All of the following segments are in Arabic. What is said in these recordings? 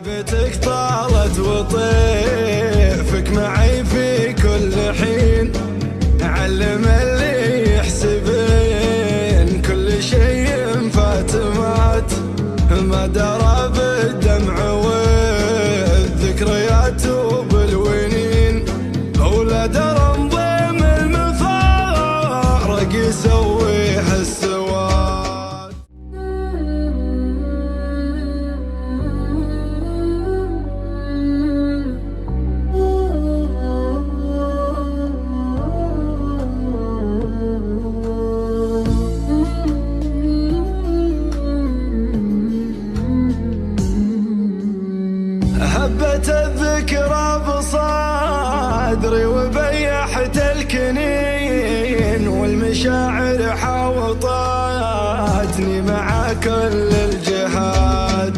غيبتك طالت وطيفك معي في كل حين، علم اللي يحسبين كل شيء فات مات، ما درى بالدمع والذكريات وبالونين، ولا درى انضم المفارق يسويها السواد. هبت الذكرى بصدري وبيحت الكنين، والمشاعر حاوطتني مع كل الجهات،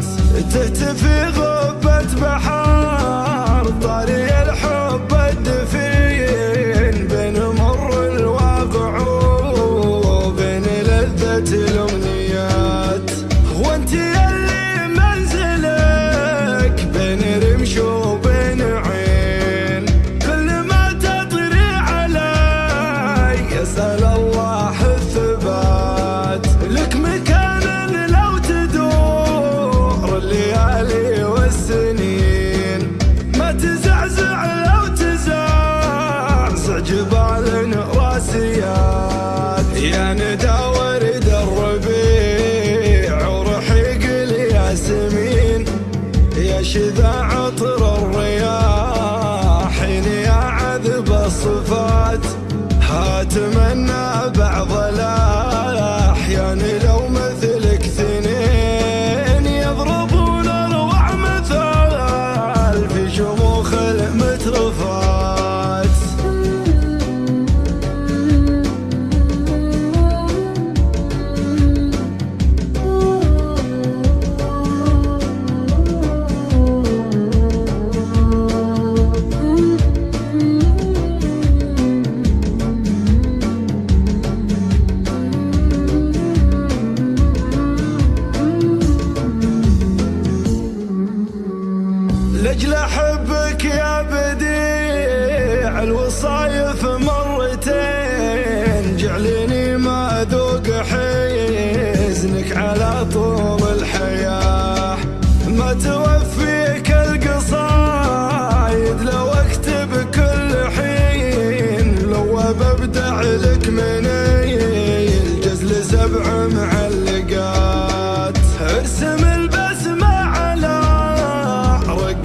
تهتفي غبة بحر طاري الحب الدفين، بين مر الواقع وبين لذة الأمنيات، وانت اللي منزلك بين رمش وبين عين، كل ما تطري علي يسأل الله الثبات، لك مكان لو تدور الليالي والسنين، ما تزعزع لو تزعزع جبال راسيات، يا ندى ورد الربيع ورحيق الياسمين، يا شذا عطر الرياحين، يا عذب الصفات، هاتمنى بعض الأحيان لو مثلك اثنين، يضربون اروع مثال في شموخ المترفات. لأجل أحبك يا بديع الوصايف مرتين، جعلني ما أذوق حزنك على طول الحياة، ما توفيك القصايد لو أكتب كل حين، لو ببدع لك من الجزل 7 معلقات، ارسم البسمة على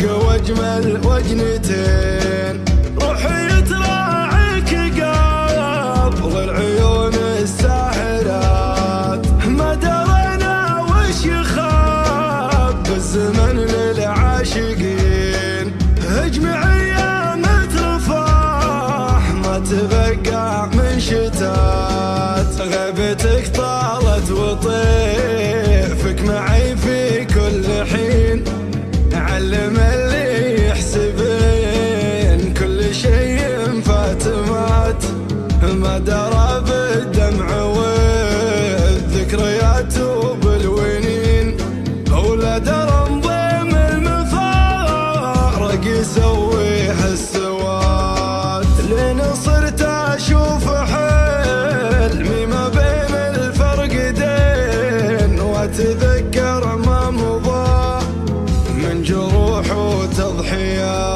واجمل وجنتين، روحي تراعيك قبل العيون الساحرات، ما درينا وش يخاب الزمن للعاشقين، اجمعي يا مترفاح ما تبقى من شتات، غيبتك طالت وطيفك معي في كل حين، علم اللي يحسبين كل شيء فات مات، ما درى بالدمع والذكريات وبالونين، ولا درى انضم المفارق يسويها السواد، لين صرت اشوف حلمي ما بين الفرقدين، واتذكر ما مضى من جروح وتضحيات.